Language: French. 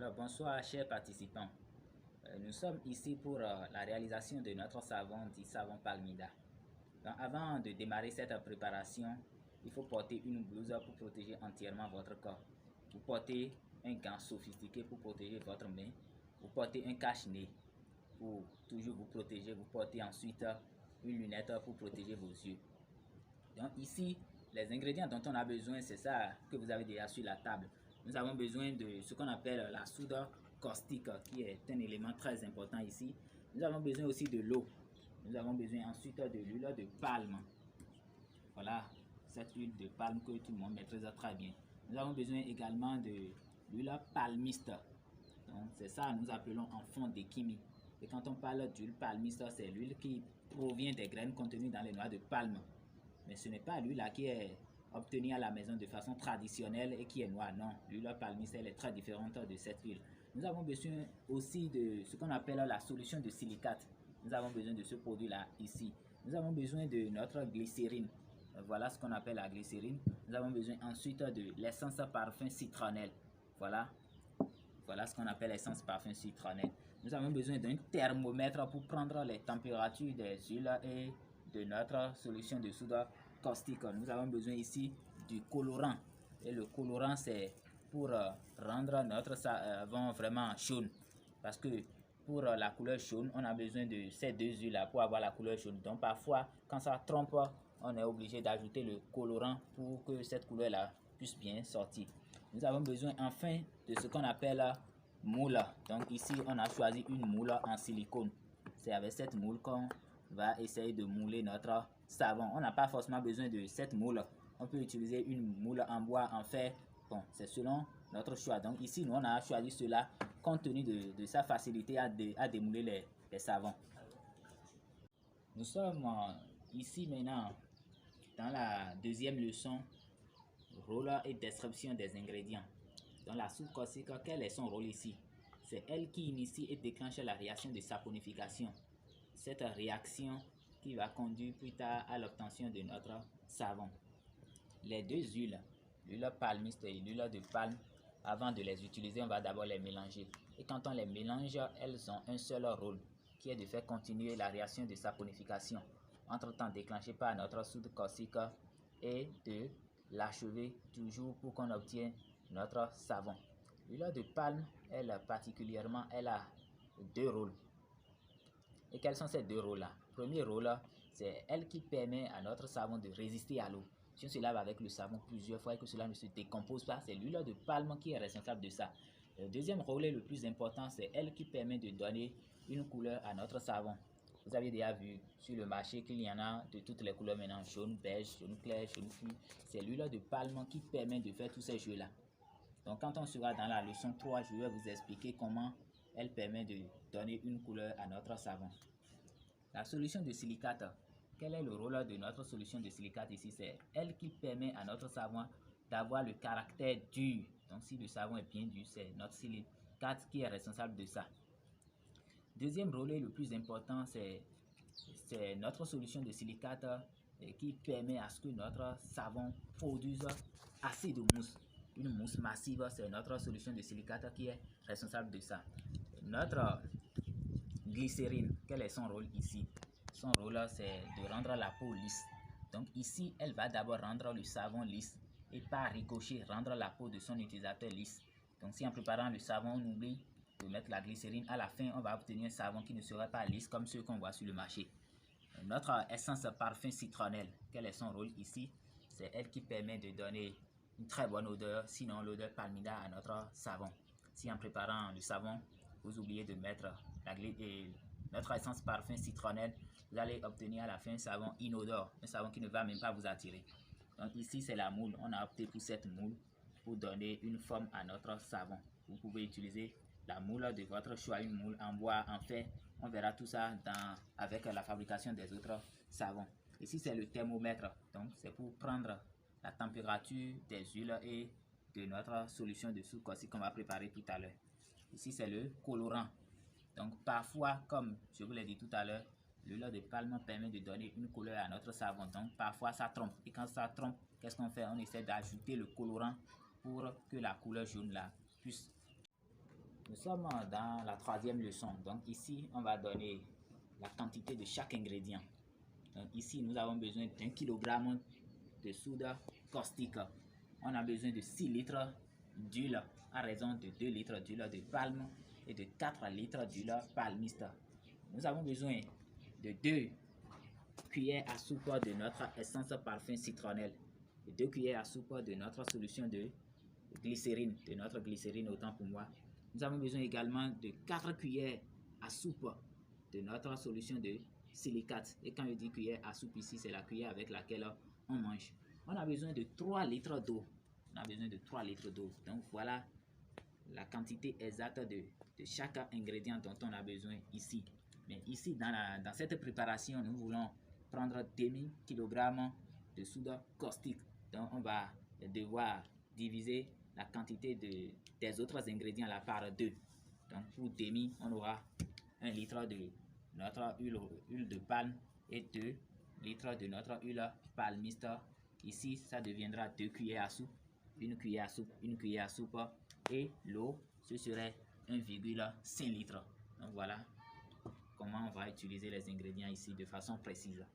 Alors bonsoir chers participants. Nous sommes ici pour la réalisation de notre savon dit savon Palmida. Donc, avant de démarrer cette préparation, il faut porter une blouse pour protéger entièrement votre corps. Vous portez un gant sophistiqué pour protéger votre main. Vous portez un cache-nez pour toujours vous protéger. Vous portez ensuite une lunette pour protéger vos yeux. Donc ici, les ingrédients dont on a besoin, c'est ça que vous avez déjà sur la table. Nous avons besoin de ce qu'on appelle la soude caustique, qui est un élément très important ici. Nous avons besoin aussi de l'eau. Nous avons besoin ensuite de l'huile de palme. Voilà, cette huile de palme que tout le monde maîtrise très bien. Nous avons besoin également de l'huile palmiste. Donc c'est ça que nous appelons en fond d'échimie. Et quand on parle d'huile palmiste, c'est l'huile qui provient des graines contenues dans les noix de palme. Mais ce n'est pas l'huile qui est obtenue à la maison de façon traditionnelle et qui est noire. Non, l'huile palmiste, elle est très différente de cette huile. Nous avons besoin aussi de ce qu'on appelle la solution de silicate. Nous avons besoin de ce produit-là ici. Nous avons besoin de notre glycérine. Voilà ce qu'on appelle la glycérine. Nous avons besoin ensuite de l'essence parfum citronnelle. Voilà ce qu'on appelle l'essence parfum citronnelle. Nous avons besoin d'un thermomètre pour prendre les températures des huiles et de notre solution de soude caustique. Nous avons besoin ici du colorant. Et le colorant, c'est pour rendre notre savon vraiment jaune. Parce que pour la couleur jaune, on a besoin de ces deux huiles-là pour avoir la couleur jaune. Donc parfois, quand ça trompe, on est obligé d'ajouter le colorant pour que cette couleur-là puisse bien sortir. Nous avons besoin enfin de ce qu'on appelle moule. Donc ici, on a choisi une moule en silicone. C'est avec cette moule qu'on va essayer de mouler notre savon. On n'a pas forcément besoin de cette moule. On peut utiliser une moule en bois, en fer. Bon, c'est selon notre choix. Donc ici, nous, on a choisi cela compte tenu de sa facilité à démouler les savons. Nous sommes ici maintenant dans la deuxième leçon, rôle et description des ingrédients. Dans la soude caustique, quel est son rôle ici? C'est elle qui initie et déclenche la réaction de saponification. Cette réaction qui va conduire plus tard à l'obtention de notre savon. Les deux huiles, l'huile palmiste et l'huile de palme, avant de les utiliser, on va d'abord les mélanger. Et quand on les mélange, elles ont un seul rôle, qui est de faire continuer la réaction de saponification, entre-temps déclenchée par notre soude caustique, et de l'achever toujours pour qu'on obtienne notre savon. L'huile de palme, elle particulièrement, elle a deux rôles. Et quels sont ces deux rôles-là? Premier rôle, c'est elle qui permet à notre savon de résister à l'eau. Si on se lave avec le savon plusieurs fois et que cela ne se décompose pas, c'est l'huile de palme qui est responsable de ça. Le deuxième rôle et le plus important, c'est elle qui permet de donner une couleur à notre savon. Vous avez déjà vu sur le marché qu'il y en a de toutes les couleurs maintenant, jaune, beige, jaune clair, jaune fluo. C'est l'huile de palme qui permet de faire tous ces jeux-là. Donc quand on sera dans la leçon 3, je vais vous expliquer comment elle permet de donner une couleur à notre savon. La solution de silicate. Quel est le rôle de notre solution de silicate ici? C'est elle qui permet à notre savon d'avoir le caractère dur. Donc si le savon est bien dur, c'est notre silicate qui est responsable de ça. Deuxième rôle le plus important, c'est notre solution de silicate qui permet à ce que notre savon produise assez de mousse. Une mousse massive, c'est notre solution de silicate qui est responsable de ça. Notre glycérine, quel est son rôle ici? Son rôle, c'est de rendre la peau lisse. Donc ici, elle va d'abord rendre le savon lisse et par ricochet rendre la peau de son utilisateur lisse. Donc si en préparant le savon, on oublie de mettre la glycérine, à la fin, on va obtenir un savon qui ne sera pas lisse comme ceux qu'on voit sur le marché. Notre essence parfum citronnelle, quel est son rôle ici? C'est elle qui permet de donner une très bonne odeur, sinon l'odeur palmida à notre savon. Si en préparant le savon, vous oubliez de mettre notre essence parfum citronnelle, vous allez obtenir à la fin un savon inodore, un savon qui ne va même pas vous attirer. Donc ici, c'est la moule. On a opté pour cette moule pour donner une forme à notre savon. Vous pouvez utiliser la moule de votre choix, une moule en bois, en fer. On verra tout ça avec la fabrication des autres savons. Ici, c'est le thermomètre. Donc, c'est pour prendre la température des huiles et de notre solution de soude caustique qu'on va préparer tout à l'heure. Ici, c'est le colorant. Donc, parfois, comme je vous l'ai dit tout à l'heure, l'huile de palme permet de donner une couleur à notre savon. Donc, parfois, ça trompe. Et quand ça trompe, qu'est-ce qu'on fait? On essaie d'ajouter le colorant pour que la couleur jaune là puisse Nous sommes dans la troisième leçon. Donc ici, on va donner la quantité de chaque ingrédient. Donc ici, nous avons besoin d'1 kg de soude caustique. On a besoin de 6 litres d'huile à raison de 2 litres d'huile de palme et de 4 litres d'huile palmiste. Nous avons besoin de 2 cuillères à soupe de notre essence parfum citronnelle et 2 cuillères à soupe de notre solution de glycérine, autant pour moi. Nous avons besoin également de 4 cuillères à soupe de notre solution de silicate. Et quand je dis cuillère à soupe ici, c'est la cuillère avec laquelle on mange. On a besoin de 3 litres d'eau. Donc voilà la quantité exacte de chaque ingrédient dont on a besoin ici. Mais ici, dans cette préparation, nous voulons prendre demi-kilogramme de soude caustique. Donc on va devoir diviser la quantité des autres ingrédients là par 2. Donc pour demi, on aura 1 litre de notre huile de palme et 2 litres de notre huile palmiste. Ici, ça deviendra 2 cuillères à soupe, 1 cuillère à soupe, 1 cuillère à soupe, et l'eau, ce serait 1,5 litre. Donc voilà comment on va utiliser les ingrédients ici de façon précise.